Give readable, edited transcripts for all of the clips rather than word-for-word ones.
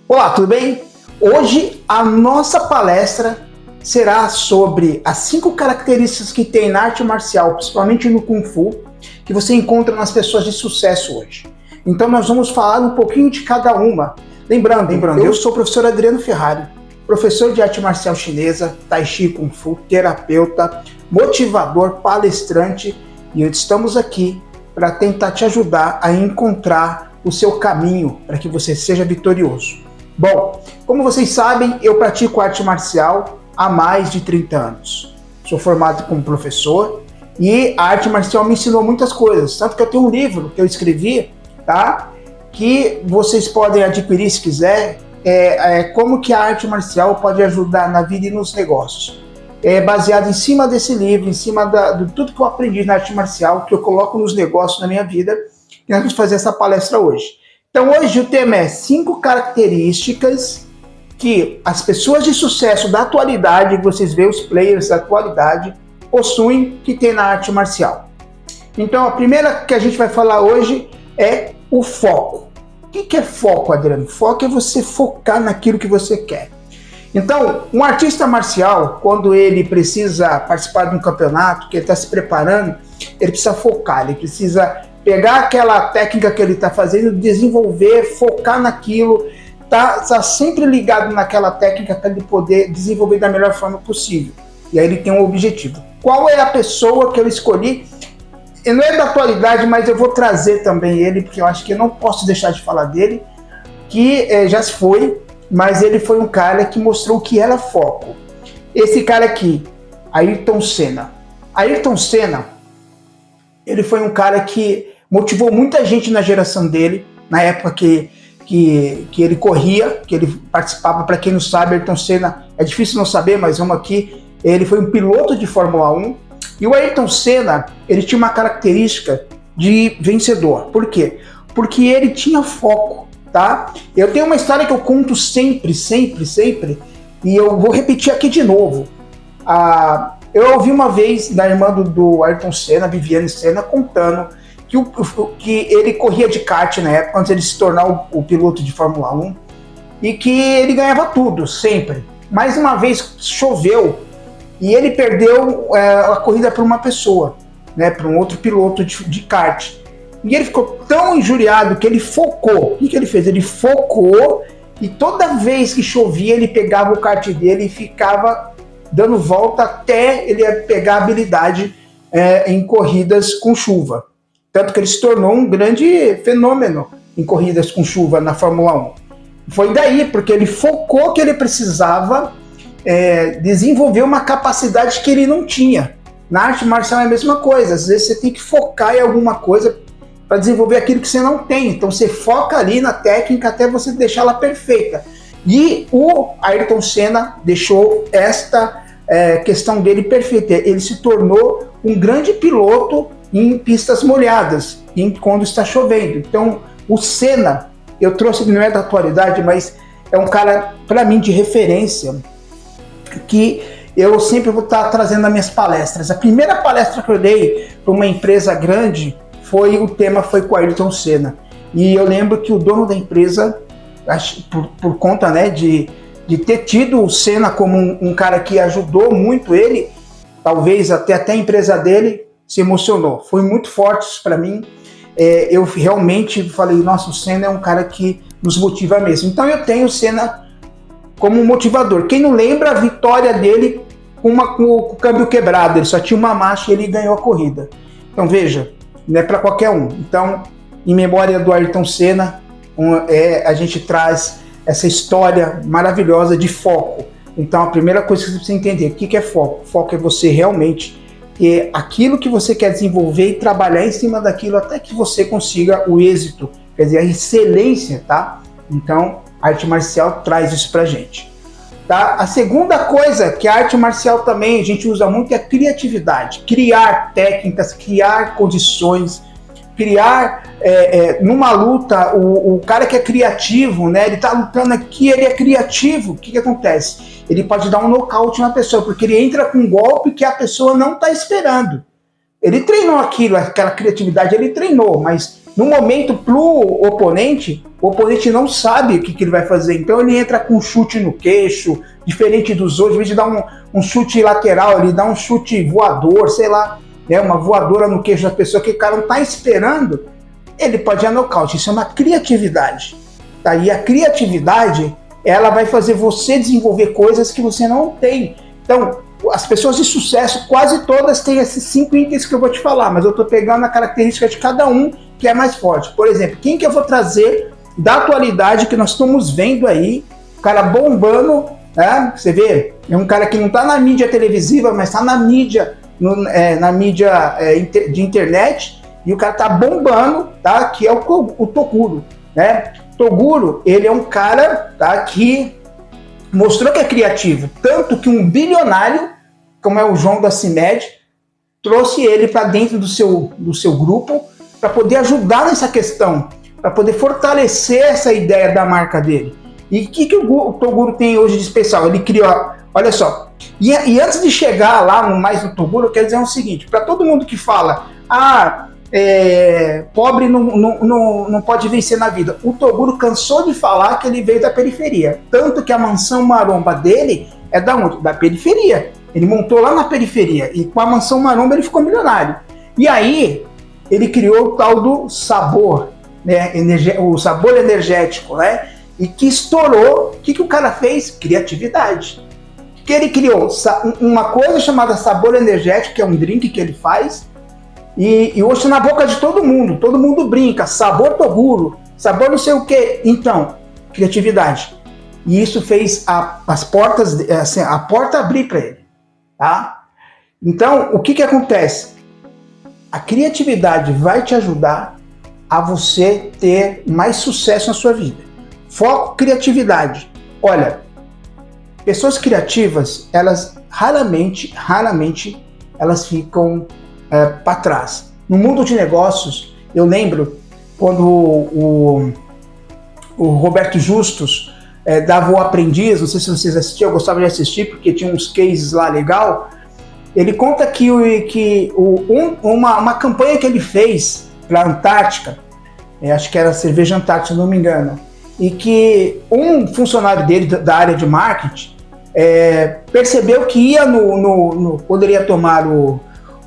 Olá, tudo bem? Hoje a nossa palestra será sobre as 5 características que tem na arte marcial, principalmente no Kung Fu, que você encontra nas pessoas de sucesso hoje. Então nós vamos falar um pouquinho de cada uma. Lembrando, eu sou o professor Adriano Ferrari, professor de arte marcial chinesa, Tai Chi Kung Fu, terapeuta, motivador, palestrante, e estamos aqui para tentar te ajudar a encontrar o seu caminho para que você seja vitorioso. Bom, como vocês sabem, eu pratico arte marcial há mais de 30 anos. Sou formado como professor e a arte marcial me ensinou muitas coisas. Tanto que eu tenho um livro que eu escrevi, tá? Que vocês podem adquirir se quiser. Como que a arte marcial pode ajudar na vida e nos negócios. É baseado em cima desse livro, em cima de tudo que eu aprendi na arte marcial, que eu coloco nos negócios na minha vida. E nós vamos fazer essa palestra hoje. Então hoje o tema é 5 características que as pessoas de sucesso da atualidade, que vocês veem os players da atualidade, possuem, que tem na arte marcial. Então a primeira que a gente vai falar hoje é o foco. O que é foco, Adriano? Foco é você focar naquilo que você quer. Então, um artista marcial, quando ele precisa participar de um campeonato, que ele está se preparando, ele precisa focar, ele precisa pegar aquela técnica que ele está fazendo, desenvolver, focar naquilo, tá sempre ligado naquela técnica para ele poder desenvolver da melhor forma possível. E aí ele tem um objetivo. Qual é a pessoa que eu escolhi? Não é da atualidade, mas eu vou trazer também ele, porque eu acho que eu não posso deixar de falar dele, que já se foi, mas ele foi um cara que mostrou o que era foco. Esse cara aqui, Ayrton Senna. Ayrton Senna, ele foi um cara que motivou muita gente na geração dele, na época que ele corria, que ele participava. Para quem não sabe, Ayrton Senna, é difícil não saber, mas vamos aqui, ele foi um piloto de Fórmula 1, e o Ayrton Senna, ele tinha uma característica de vencedor. Por quê? Porque ele tinha foco, tá? Eu tenho uma história que eu conto sempre, e eu vou repetir aqui de novo. Eu ouvi uma vez da irmã do Ayrton Senna, Viviane Senna, contando que ele corria de kart na época, antes de ele se tornar o piloto de Fórmula 1, e que ele ganhava tudo, sempre. Mas uma vez choveu e ele perdeu a corrida para uma pessoa, né, para um outro piloto de kart. E ele ficou tão injuriado que ele focou. O que ele fez? Ele focou e toda vez que chovia ele pegava o kart dele e ficava dando volta até ele pegar habilidade em corridas com chuva. Tanto que ele se tornou um grande fenômeno em corridas com chuva na Fórmula 1. Foi daí, porque ele focou que ele precisava desenvolver uma capacidade que ele não tinha. Na arte marcial é a mesma coisa. Às vezes você tem que focar em alguma coisa para desenvolver aquilo que você não tem. Então você foca ali na técnica até você deixá-la perfeita. E o Ayrton Senna deixou esta questão dele perfeita. Ele se tornou um grande piloto em pistas molhadas, quando está chovendo. Então, o Senna, eu trouxe, não é da atualidade, mas é um cara, para mim, de referência, que eu sempre vou estar trazendo nas minhas palestras. A primeira palestra que eu dei para uma empresa grande, o tema foi com o Ayrton Senna. E eu lembro que o dono da empresa, por conta, né, de ter tido o Senna como um cara que ajudou muito ele, talvez até a empresa dele, se emocionou. Foi muito forte isso para mim. Eu realmente falei, nossa, o Senna é um cara que nos motiva mesmo. Então eu tenho o Senna como um motivador. Quem não lembra a vitória dele com o câmbio quebrado, ele só tinha uma marcha e ele ganhou a corrida. Então veja, não é para qualquer um. Então, em memória do Ayrton Senna, a gente traz essa história maravilhosa de foco. Então a primeira coisa que você precisa entender, o que é foco? Foco é você realmente ter aquilo que você quer desenvolver e trabalhar em cima daquilo até que você consiga o êxito, quer dizer, a excelência, tá? Então, a arte marcial traz isso pra gente. Tá? A segunda coisa que a arte marcial também a gente usa muito é a criatividade. Criar técnicas, criar condições, criar numa luta, o cara que é criativo, né, ele tá lutando aqui, ele é criativo, o que acontece? Ele pode dar um nocaute na pessoa, porque ele entra com um golpe que a pessoa não está esperando. Ele treinou aquela criatividade, ele treinou, mas No momento, pro oponente, o oponente não sabe o que ele vai fazer. Então ele entra com um chute no queixo, diferente dos outros. Em vez de dar um chute lateral, ele dá um chute voador, sei lá, né, uma voadora no queixo da pessoa que o cara não está esperando. Ele pode ir a nocaute. Isso é uma criatividade. Tá? E a criatividade, ela vai fazer você desenvolver coisas que você não tem. Então, as pessoas de sucesso, quase todas têm esses 5 itens que eu vou te falar, mas eu estou pegando a característica de cada um que é mais forte. Por exemplo, quem que eu vou trazer da atualidade que nós estamos vendo aí, o cara bombando, né? Você vê, é um cara que não está na mídia televisiva, mas está na mídia, de internet, e o cara está bombando, tá? Que é o Toguro, né? Toguro, ele é um cara, tá, que mostrou que é criativo, tanto que um bilionário, como é o João da CIMED, trouxe ele para dentro do seu grupo para poder ajudar nessa questão, para poder fortalecer essa ideia da marca dele. E o que o Toguro tem hoje de especial? Ele criou, olha só, e antes de chegar lá no Toguro, eu quero dizer o seguinte, para todo mundo que fala, pobre não pode vencer na vida. O Toguro cansou de falar que ele veio da periferia. Tanto que a mansão maromba dele é da onde? Da periferia. Ele montou lá na periferia. E com a mansão maromba ele ficou milionário. E aí, ele criou o tal do sabor, né? O sabor energético, né? E que estourou. O que o cara fez? Criatividade. Que ele criou uma coisa chamada sabor energético, que é um drink que ele faz. E hoje tá na boca de todo mundo brinca, sabor Toguro, sabor não sei o que. Então, criatividade. E isso fez as portas, assim, a porta abrir para ele, tá? Então, o que acontece? A criatividade vai te ajudar a você ter mais sucesso na sua vida. Foco, criatividade. Olha, pessoas criativas, elas raramente, elas ficam para trás. No mundo de negócios, eu lembro quando o Roberto Justus dava o Aprendiz, não sei se vocês assistiram, eu gostava de assistir porque tinha uns cases lá legal. Ele conta que uma campanha que ele fez para a Antártica, acho que era cerveja Antártica, se não me engano, e que um funcionário dele da área de marketing percebeu que ia poderia tomar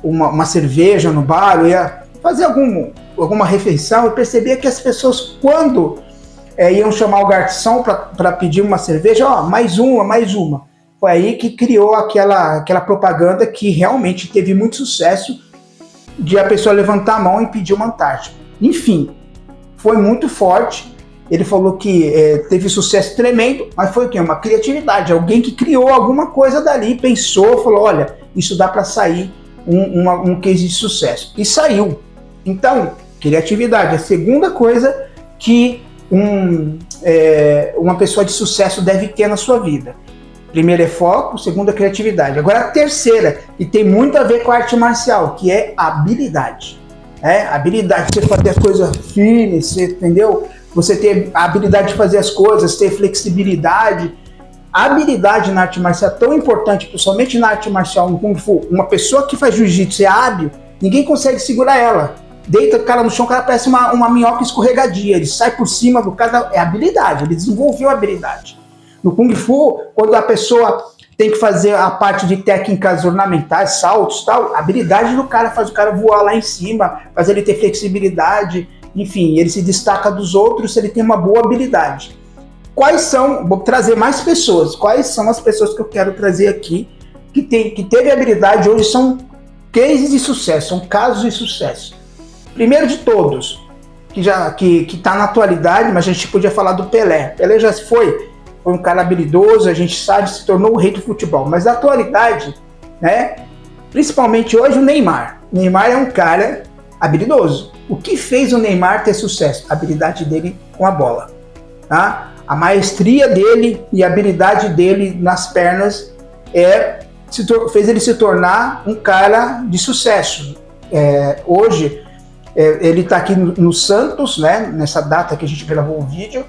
uma cerveja no bar, ia fazer alguma refeição, e percebia que as pessoas, quando iam chamar o garçom para pedir uma cerveja, mais uma. Foi aí que criou aquela propaganda que realmente teve muito sucesso, de a pessoa levantar a mão e pedir uma Antártica. Enfim, foi muito forte. Ele falou que teve sucesso tremendo, mas foi o quê? Uma criatividade. Alguém que criou alguma coisa dali, pensou, falou, olha, isso dá para sair um case de sucesso. E saiu. Então, criatividade. A segunda coisa que uma pessoa de sucesso deve ter na sua vida. Primeiro é foco, segundo é criatividade. Agora a terceira, que tem muito a ver com a arte marcial, que é habilidade. Habilidade de você fazer as coisas firmes, você, entendeu? Você ter a habilidade de fazer as coisas, ter flexibilidade. A habilidade na arte marcial é tão importante, principalmente na arte marcial, no Kung Fu. Uma pessoa que faz jiu-jitsu é hábil, ninguém consegue segurar ela. Deita o cara no chão, o cara parece uma minhoca escorregadia. Ele sai por cima do cara, é habilidade, ele desenvolveu a habilidade. No Kung Fu, quando a pessoa tem que fazer a parte de técnicas ornamentais, saltos e tal, a habilidade do cara faz o cara voar lá em cima, faz ele ter flexibilidade, enfim, ele se destaca dos outros se ele tem uma boa habilidade. Vou trazer mais pessoas, quais são as pessoas que eu quero trazer aqui que teve habilidade, hoje são cases de sucesso, são casos de sucesso. Primeiro de todos, que está na atualidade, mas a gente podia falar do Pelé. Pelé já foi um cara habilidoso, a gente sabe, se tornou o rei do futebol. Mas na atualidade, né, principalmente hoje, o Neymar. O Neymar é um cara habilidoso. O que fez o Neymar ter sucesso? A habilidade dele com a bola. Tá? A maestria dele e a habilidade dele nas pernas fez ele se tornar um cara de sucesso. Hoje, ele está aqui no Santos, né, nessa data que a gente gravou o vídeo.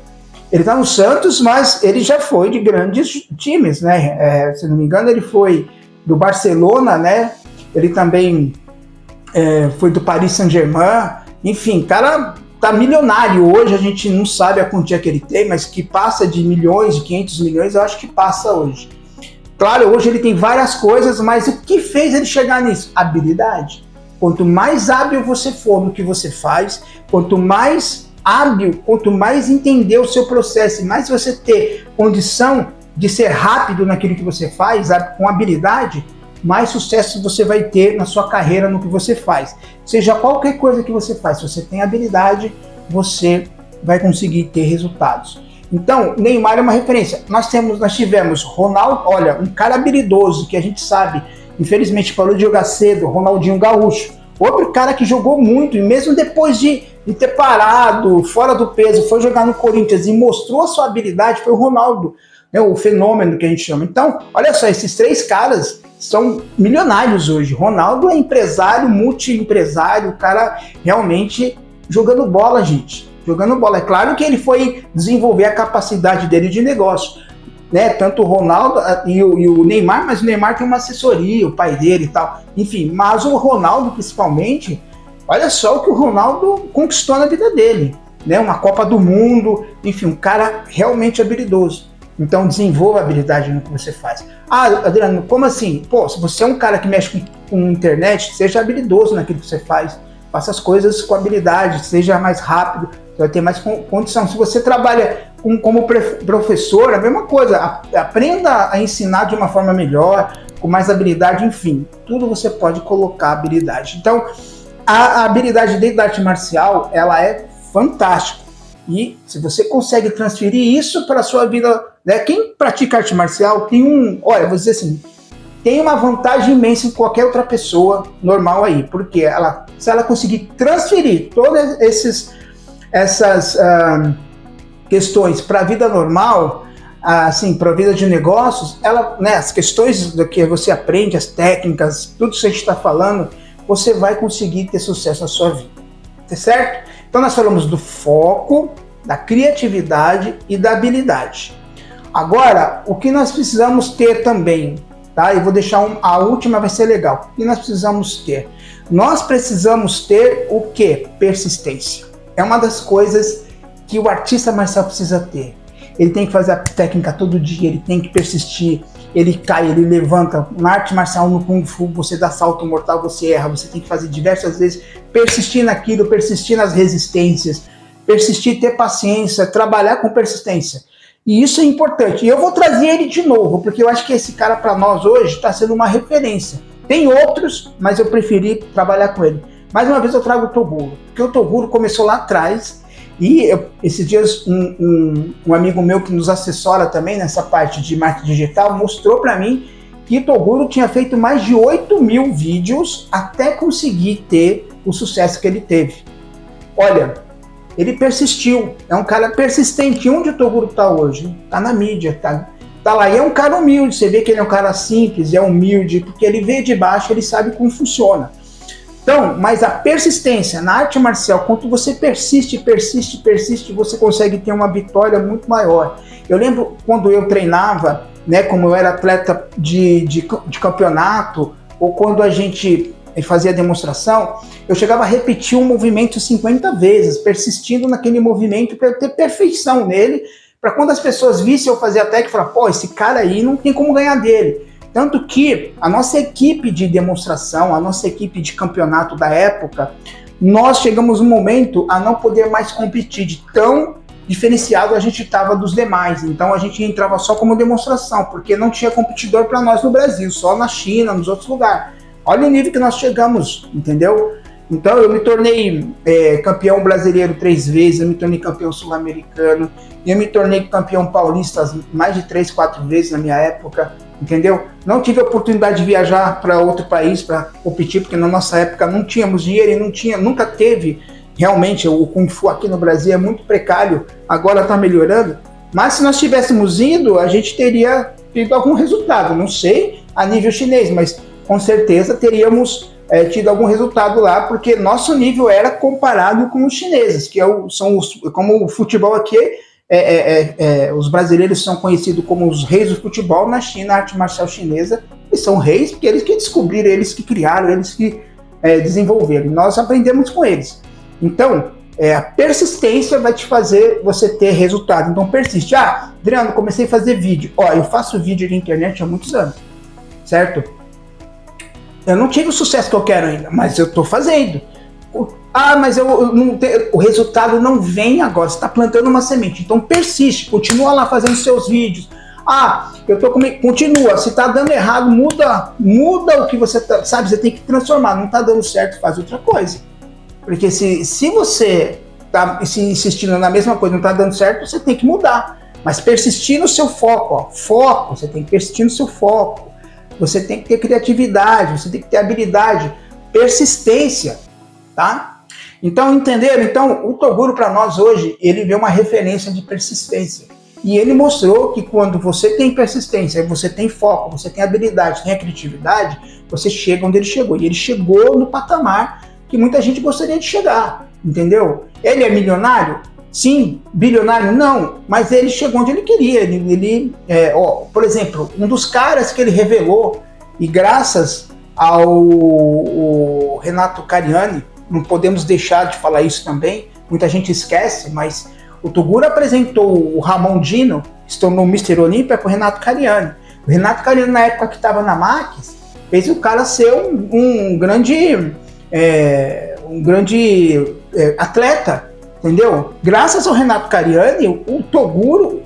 Ele está no Santos, mas ele já foi de grandes times, né? Se não me engano, ele foi do Barcelona, né? Ele também foi do Paris Saint-Germain. Enfim, cara tá milionário hoje, a gente não sabe a quantia que ele tem, mas que passa de milhões, de 500 milhões, eu acho que passa hoje. Claro, hoje ele tem várias coisas, mas o que fez ele chegar nisso? Habilidade. Quanto mais hábil você for no que você faz, quanto mais hábil, quanto mais entender o seu processo, mais você ter condição de ser rápido naquilo que você faz, com habilidade, mais sucesso você vai ter na sua carreira, no que você faz. Seja qualquer coisa que você faz, se você tem habilidade, você vai conseguir ter resultados. Então, Neymar é uma referência. Nós tivemos Ronaldo, olha, um cara habilidoso, que a gente sabe, infelizmente parou de jogar cedo, Ronaldinho Gaúcho. Outro cara que jogou muito, e mesmo depois de ter parado, fora do peso, foi jogar no Corinthians e mostrou a sua habilidade, foi o Ronaldo, né, o fenômeno que a gente chama. Então, olha só, esses três caras são milionários hoje. Ronaldo é empresário, multi-empresário, o cara realmente jogando bola, gente. Jogando bola. É claro que ele foi desenvolver a capacidade dele de negócio, né? Tanto o Ronaldo e o Neymar, mas o Neymar tem uma assessoria, o pai dele e tal. Enfim, mas o Ronaldo principalmente, olha só o que o Ronaldo conquistou na vida dele, né? Uma Copa do Mundo, enfim, um cara realmente habilidoso. Então desenvolva a habilidade no que você faz. Ah, Adriano, como assim? Pô, se você é um cara que mexe com internet, seja habilidoso naquilo que você faz. Faça as coisas com habilidade, seja mais rápido, você vai ter mais condição. Se você trabalha como professor, a mesma coisa. Aprenda a ensinar de uma forma melhor, com mais habilidade, enfim. Tudo você pode colocar habilidade. Então, a habilidade dentro da arte marcial, ela é fantástica. E se você consegue transferir isso para a sua vida, né? Quem pratica arte marcial tem olha, vou dizer assim, tem uma vantagem imensa em qualquer outra pessoa normal aí, porque se ela conseguir transferir todas essas questões para a vida normal, assim, para a vida de negócios, né, as questões do que você aprende, as técnicas, tudo isso que a gente está falando, você vai conseguir ter sucesso na sua vida, tá certo? Então nós falamos do foco, da criatividade e da habilidade. Agora, o que nós precisamos ter também, tá? Eu vou deixar a última, vai ser legal. O que nós precisamos ter? Nós precisamos ter o quê? Persistência. É uma das coisas que o artista marcial precisa ter. Ele tem que fazer a técnica todo dia, ele tem que persistir, ele cai, ele levanta. Na arte marcial, no Kung Fu, você dá salto mortal, você erra, você tem que fazer diversas vezes, persistir naquilo, persistir nas resistências, persistir, ter paciência, trabalhar com persistência. E isso é importante. E eu vou trazer ele de novo, porque eu acho que esse cara, para nós hoje, está sendo uma referência. Tem outros, mas eu preferi trabalhar com ele. Mais uma vez eu trago o Toguro, porque o Toguro começou lá atrás, e esses dias um amigo meu que nos assessora também nessa parte de marketing digital mostrou para mim que o Toguro tinha feito mais de 8.000 vídeos até conseguir ter o sucesso que ele teve. Olha, ele persistiu, é um cara persistente. Onde o Toguro está hoje? Está na mídia, tá lá. E é um cara humilde, você vê que ele é um cara simples, é humilde, porque ele veio de baixo, ele sabe como funciona. Então, mas a persistência na arte marcial, quando você persiste, você consegue ter uma vitória muito maior. Eu lembro quando eu treinava, né, como eu era atleta de campeonato, ou quando a gente fazia demonstração, eu chegava a repetir um movimento 50 vezes, persistindo naquele movimento para eu ter perfeição nele, para quando as pessoas vissem eu fazer a técnica, falar, pô, esse cara aí não tem como ganhar dele. Tanto que a nossa equipe de demonstração, a nossa equipe de campeonato da época, nós chegamos um momento a não poder mais competir, de tão diferenciado a gente estava dos demais. Então a gente entrava só como demonstração, porque não tinha competidor para nós no Brasil, só na China, nos outros lugares. Olha o nível que nós chegamos, entendeu? Então eu me tornei campeão brasileiro 3 vezes, eu me tornei campeão sul-americano, eu me tornei campeão paulista mais de 3, 4 vezes na minha época, entendeu? Não tive a oportunidade de viajar para outro país para competir, porque na nossa época não tínhamos dinheiro e nunca teve realmente. O Kung Fu aqui no Brasil é muito precário, agora está melhorando, mas se nós tivéssemos ido, a gente teria tido algum resultado, não sei a nível chinês, mas com certeza teríamos tido algum resultado lá, porque nosso nível era comparado com os chineses, que como o futebol aqui, os brasileiros são conhecidos como os reis do futebol. Na China, a arte marcial chinesa, eles são reis porque eles que descobriram, eles que criaram, eles que desenvolveram. Nós aprendemos com eles. Então, A persistência vai te fazer você ter resultado. Então persiste. Adriano, comecei a fazer vídeo. Eu faço vídeo na internet há muitos anos, certo? Eu não tive o sucesso que eu quero ainda, mas eu estou fazendo. Mas eu não tenho, o resultado não vem agora. Você está plantando uma semente. Então persiste, continua lá fazendo seus vídeos. Continua. Se está dando errado, muda o que você tá, sabe. Você tem que transformar. Não está dando certo, faz outra coisa. Porque se você está insistindo na mesma coisa, não está dando certo, você tem que mudar. Mas persistir no seu foco. Foco. Você tem que persistir no seu foco. Você tem que ter criatividade. Você tem que ter habilidade, persistência, tá? Então, entenderam? Então, o Toguro para nós hoje, ele vê uma referência de persistência. E ele mostrou que quando você tem persistência, você tem foco, você tem habilidade, tem a criatividade, você chega onde ele chegou. E ele chegou no patamar que muita gente gostaria de chegar, entendeu? Ele é milionário? Sim. Bilionário? Não. Mas ele chegou onde ele queria. Por exemplo, um dos caras que ele revelou, e graças ao Renato Cariani, não podemos deixar de falar isso também, muita gente esquece, mas o Toguro apresentou o Ramon Dino, que se tornou Mr. Olímpia, com o Renato Cariani. O Renato Cariani, na época que estava na Max, fez o cara ser um grande atleta, entendeu? Graças ao Renato Cariani, o Toguro,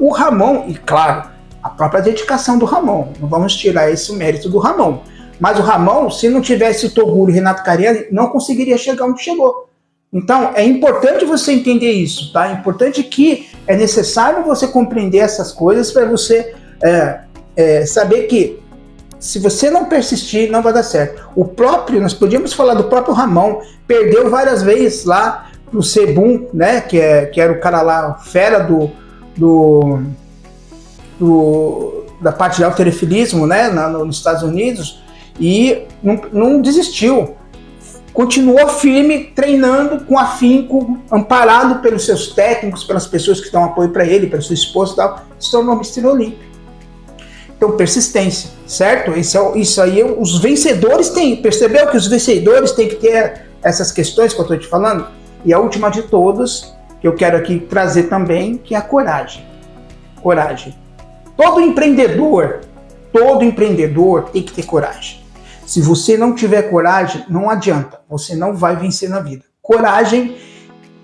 o Ramon, e claro, a própria dedicação do Ramon, não vamos tirar esse mérito do Ramon. Mas o Ramon, se não tivesse o Toguro e o Renato Cariani, não conseguiria chegar onde chegou. Então, é importante você entender isso, tá? É importante que é necessário você compreender essas coisas para você saber que se você não persistir, não vai dar certo. Nós podíamos falar do próprio Ramon, perdeu várias vezes lá pro Sebum, né? Que era o cara lá, fera da parte de halterofilismo, né? Nos Estados Unidos. E não desistiu, continuou firme, treinando com afinco, amparado pelos seus técnicos, pelas pessoas que dão apoio para ele, pela sua esposa e tal, se tornou Mr. Olímpia. Então, persistência, certo? Isso aí, os vencedores têm, percebeu que os vencedores têm que ter essas questões que eu estou te falando? E a última de todas, que eu quero aqui trazer também, que é a coragem. Coragem. Todo empreendedor tem que ter coragem. Se você não tiver coragem, não adianta, você não vai vencer na vida. Coragem,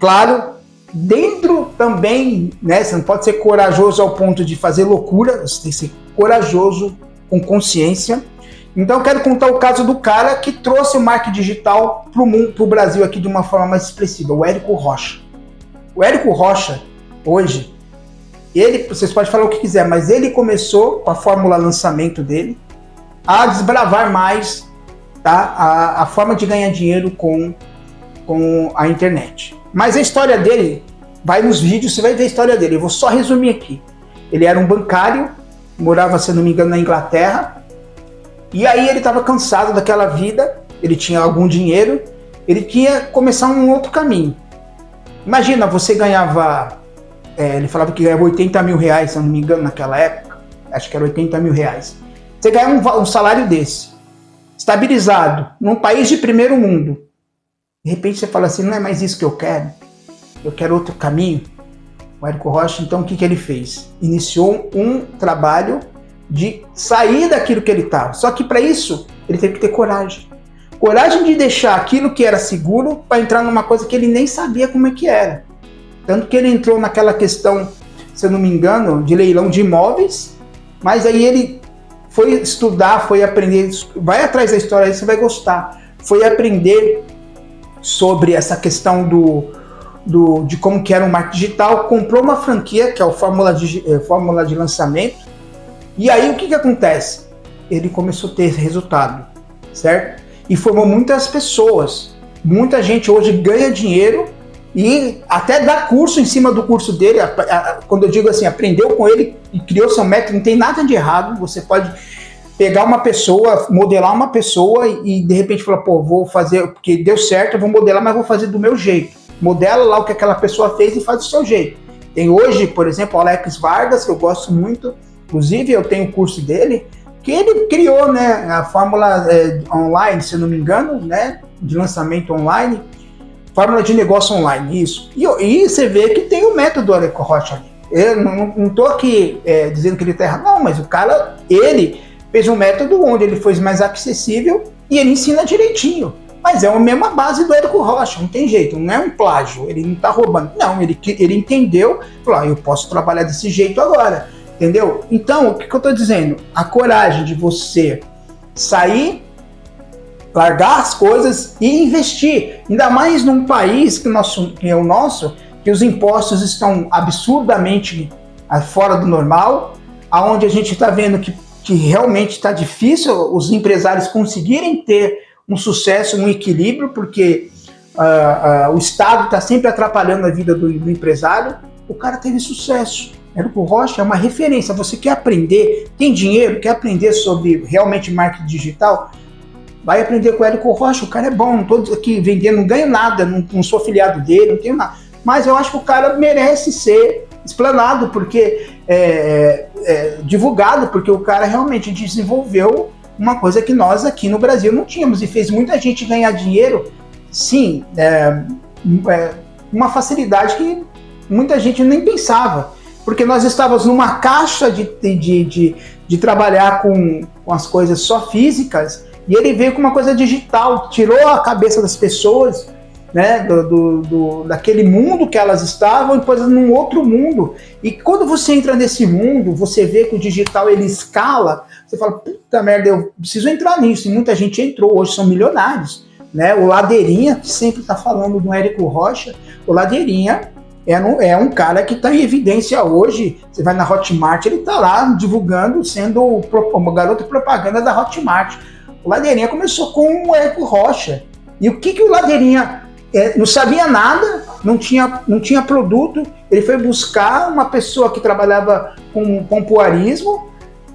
claro, dentro também, né? Você não pode ser corajoso ao ponto de fazer loucura, você tem que ser corajoso, com consciência. Então eu quero contar o caso do cara que trouxe o marketing digital para o Brasil aqui de uma forma mais expressiva, o Érico Rocha. O Érico Rocha, hoje, vocês podem falar o que quiser, mas ele começou com a fórmula lançamento dele, a desbravar mais, tá, a forma de ganhar dinheiro com a internet. Mas a história dele, vai nos vídeos, você vai ver a história dele. Eu vou só resumir aqui. Ele era um bancário, morava, se não me engano, na Inglaterra, e aí ele estava cansado daquela vida, ele tinha algum dinheiro, ele queria começar um outro caminho. Imagina, você ganhava, ele falava que ganhava 80 mil reais, se não me engano, naquela época, acho que era 80 mil reais. Você ganha um salário desse, estabilizado, num país de primeiro mundo. De repente você fala assim, não é mais isso que eu quero outro caminho. O Érico Rocha, então o que ele fez? Iniciou um trabalho de sair daquilo que ele estava. Só que para isso, ele teve que ter coragem. Coragem de deixar aquilo que era seguro para entrar numa coisa que ele nem sabia como é que era. Tanto que ele entrou naquela questão, se eu não me engano, de leilão de imóveis, mas aí ele foi estudar, foi aprender, vai atrás da história aí, você vai gostar. Foi aprender sobre essa questão de como que era o marketing digital, comprou uma franquia, que é o Fórmula de Lançamento, e aí o que acontece? Ele começou a ter resultado, certo? E formou muitas pessoas, muita gente hoje ganha dinheiro e até dá curso em cima do curso dele. Quando eu digo assim, aprendeu com ele e criou seu método, não tem nada de errado. Você pode pegar uma pessoa, modelar uma pessoa e de repente falar, pô, vou fazer, porque deu certo, eu vou modelar, mas vou fazer do meu jeito. Modela lá o que aquela pessoa fez e faz do seu jeito. Tem hoje, por exemplo, o Alex Vargas, que eu gosto muito, inclusive eu tenho o curso dele, que ele criou, né, a fórmula online, se eu não me engano, né, de lançamento online. Fórmula de negócio online, isso. E você vê que tem o método do Érico Rocha ali. Eu não estou aqui dizendo que ele está errado, não, mas o cara, ele fez um método onde ele foi mais acessível e ele ensina direitinho. Mas é a mesma base do Érico Rocha, não tem jeito, não é um plágio, ele não está roubando. Não, ele entendeu, falou, eu posso trabalhar desse jeito agora, entendeu? Então, o que eu estou dizendo? A coragem de você sair, largar as coisas e investir, ainda mais num país que é o nosso, que os impostos estão absurdamente fora do normal, aonde a gente está vendo que realmente está difícil os empresários conseguirem ter um sucesso, um equilíbrio, porque o Estado está sempre atrapalhando a vida do empresário. O cara teve sucesso. Érico Rocha é uma referência. Você quer aprender, tem dinheiro, quer aprender sobre realmente marketing digital? Vai aprender com o Érico Rocha. O cara é bom, não estou aqui vendendo, não ganho nada, não sou afiliado dele, não tenho nada. Mas eu acho que o cara merece ser explanado, porque divulgado, porque o cara realmente desenvolveu uma coisa que nós aqui no Brasil não tínhamos e fez muita gente ganhar dinheiro, sim, uma facilidade que muita gente nem pensava, porque nós estávamos numa caixa de trabalhar com as coisas só físicas e ele veio com uma coisa digital, tirou a cabeça das pessoas, né, daquele mundo que elas estavam e pôs num outro mundo. E quando você entra nesse mundo, você vê que o digital ele escala, você fala, puta merda, eu preciso entrar nisso. E muita gente entrou, hoje são milionários, né? O Ladeirinha, que sempre está falando do Érico Rocha, o Ladeirinha é um cara que está em evidência hoje. Você vai na Hotmart, ele está lá divulgando, sendo o garoto propaganda da Hotmart. O Ladeirinha começou com o Érico Rocha. E o que o Ladeirinha não sabia nada, não tinha produto, ele foi buscar uma pessoa que trabalhava com pompoarismo,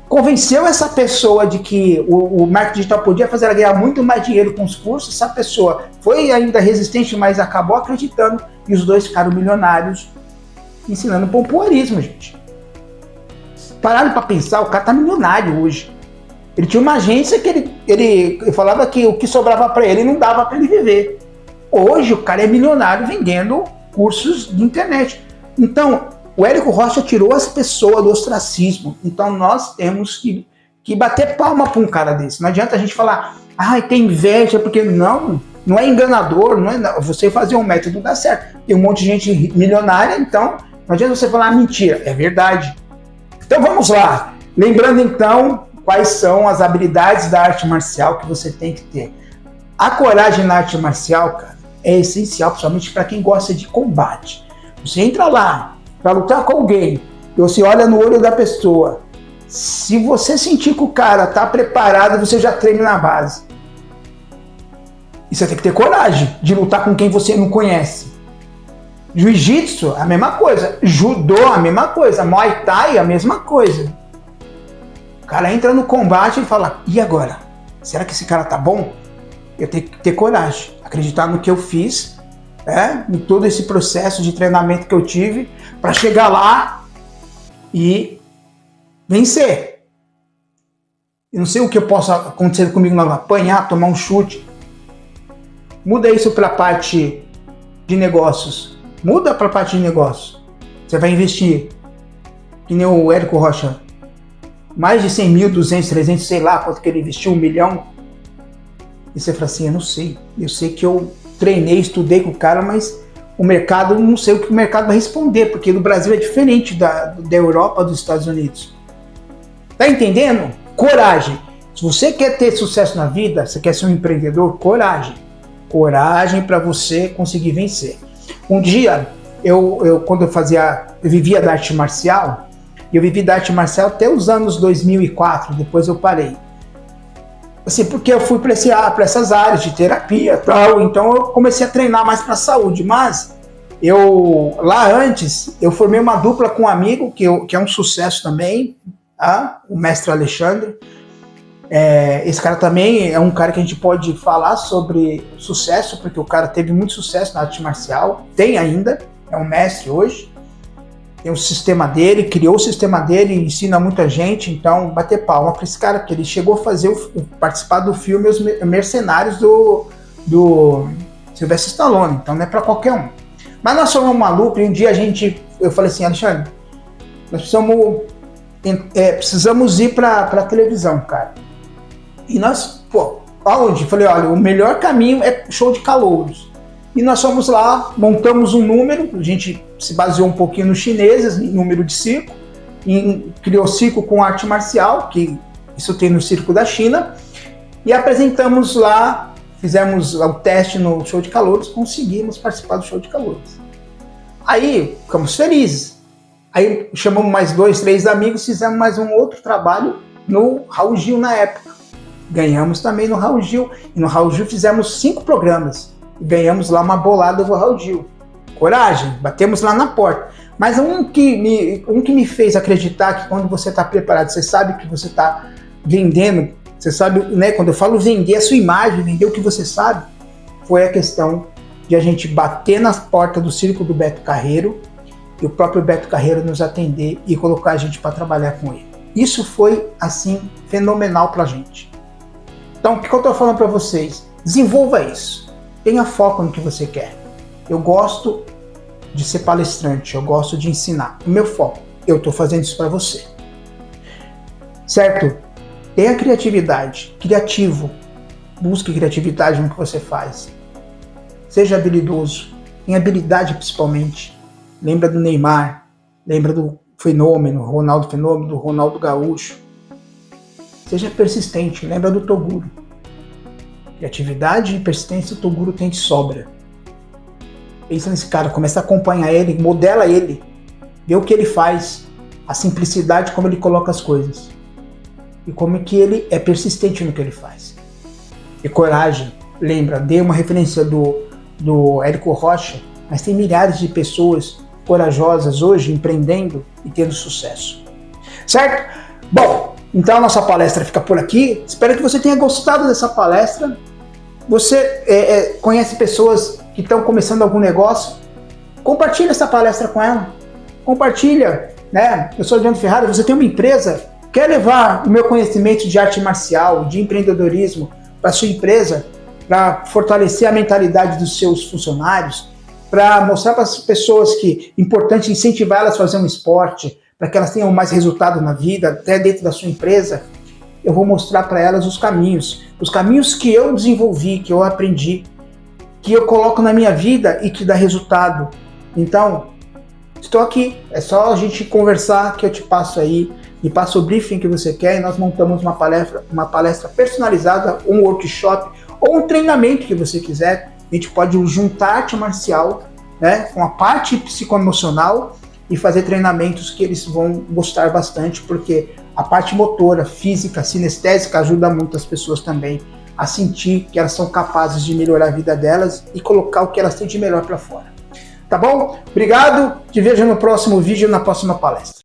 convenceu essa pessoa de que o marketing digital podia fazer ela ganhar muito mais dinheiro com os cursos. Essa pessoa foi ainda resistente, mas acabou acreditando, e os dois ficaram milionários ensinando pompoarismo, gente. Pararam para pensar, o cara tá milionário hoje. Ele tinha uma agência que ele falava que o que sobrava para ele não dava para ele viver. Hoje o cara é milionário vendendo cursos de internet. Então, o Érico Rocha tirou as pessoas do ostracismo. Então nós temos que bater palma para um cara desse. Não adianta a gente falar, tem inveja, porque não é enganador, não é você fazer um método dar certo. Tem um monte de gente milionária, então não adianta você falar mentira, é verdade. Então vamos lá. Lembrando então quais são as habilidades da arte marcial que você tem que ter. A coragem na arte marcial, cara, é essencial, principalmente para quem gosta de combate. Você entra lá para lutar com alguém e você olha no olho da pessoa. Se você sentir que o cara está preparado, você já treina na base. E você tem que ter coragem de lutar com quem você não conhece. Jiu-jitsu, a mesma coisa. Judô, a mesma coisa. Muay Thai, a mesma coisa. O cara entra no combate e fala, e agora? Será que esse cara tá bom? Eu tenho que ter coragem, acreditar no que eu fiz, em todo esse processo de treinamento que eu tive, para chegar lá e vencer. Eu não sei o que possa acontecer comigo lá, apanhar, tomar um chute. Muda isso para a parte de negócios. Muda para a parte de negócios. Você vai investir, que nem o Érico Rocha, mais de 100 mil, 200, 300, sei lá quanto que ele investiu, 1 milhão. E você fala assim, eu não sei. Eu sei que eu treinei, estudei com o cara, mas o mercado, não sei o que o mercado vai responder, porque no Brasil é diferente da Europa, dos Estados Unidos. Tá entendendo? Coragem. Se você quer ter sucesso na vida, você quer ser um empreendedor, coragem. Coragem para você conseguir vencer. Um dia, quando eu vivia da arte marcial, eu vivi da arte marcial até os anos 2004, depois eu parei. Assim, porque eu fui para essas áreas de terapia e tal, então eu comecei a treinar mais para a saúde, mas lá antes, eu formei uma dupla com um amigo, que é um sucesso também, o mestre Alexandre. Esse cara também é um cara que a gente pode falar sobre sucesso, porque o cara teve muito sucesso na arte marcial, tem ainda, é um mestre hoje. Tem o sistema dele, criou o sistema dele, ensina muita gente, então bater palma para esse cara, porque ele chegou a participar do filme Os Mercenários do Sylvester Stallone, então não é para qualquer um. Mas nós somos malucos e um dia eu falei assim, Alexandre, nós precisamos ir para televisão, cara. E nós, aonde? Falei, olha, o melhor caminho é show de calouros. E nós fomos lá, montamos um número, a gente se baseou um pouquinho nos chineses, em número de circo, e criou circo com arte marcial, que isso tem no circo da China, e apresentamos lá, fizemos o teste no show de calouros, conseguimos participar do show de calouros. Aí ficamos felizes. Aí chamamos mais 2, 3 amigos, fizemos mais um outro trabalho no Raul Gil na época. Ganhamos também no Raul Gil, e no Raul Gil fizemos 5 programas. E ganhamos lá uma bolada do Raul Gil. Coragem, batemos lá na porta. Mas um que me fez acreditar que quando você está preparado, você sabe que você está vendendo, você sabe, né? Quando eu falo vender a sua imagem, vender o que você sabe, foi a questão de a gente bater na porta do circo do Beto Carreiro e o próprio Beto Carreiro nos atender e colocar a gente para trabalhar com ele. Isso foi, assim, fenomenal para a gente. Então, o que eu estou falando para vocês? Desenvolva isso. Tenha foco no que você quer. Eu gosto de ser palestrante, eu gosto de ensinar. O meu foco, eu estou fazendo isso para você. Certo? Tenha criatividade, criativo. Busque criatividade no que você faz. Seja habilidoso, tenha habilidade principalmente. Lembra do Neymar, lembra do Fenômeno, Ronaldo Fenômeno, do Ronaldo Gaúcho. Seja persistente, lembra do Toguro. Criatividade e persistência, o Toguro tem de sobra. Pensa nesse cara, começa a acompanhar ele, modela ele, vê o que ele faz, a simplicidade como ele coloca as coisas. E como que ele é persistente no que ele faz. E coragem, lembra, dei uma referência do Érico Rocha, mas tem milhares de pessoas corajosas hoje empreendendo e tendo sucesso. Certo? Bom, então a nossa palestra fica por aqui. Espero que você tenha gostado dessa palestra. Você conhece pessoas que estão começando algum negócio? Compartilha essa palestra com ela. Compartilha, né? Eu sou Adriano Ferrari, você tem uma empresa, quer levar o meu conhecimento de arte marcial, de empreendedorismo para sua empresa, para fortalecer a mentalidade dos seus funcionários, para mostrar para as pessoas que é importante incentivar elas a fazer um esporte, para que elas tenham mais resultado na vida, até dentro da sua empresa, eu vou mostrar para elas os caminhos que eu desenvolvi, que eu aprendi, que eu coloco na minha vida e que dá resultado. Então, estou aqui, é só a gente conversar que eu te passo aí, me passa o briefing que você quer e nós montamos uma palestra personalizada, um workshop ou um treinamento que você quiser. A gente pode juntar arte marcial, né, com a parte psicoemocional e fazer treinamentos que eles vão gostar bastante, porque a parte motora, física, sinestésica ajuda muito as pessoas também a sentir que elas são capazes de melhorar a vida delas e colocar o que elas têm de melhor para fora. Tá bom? Obrigado, te vejo no próximo vídeo, na próxima palestra.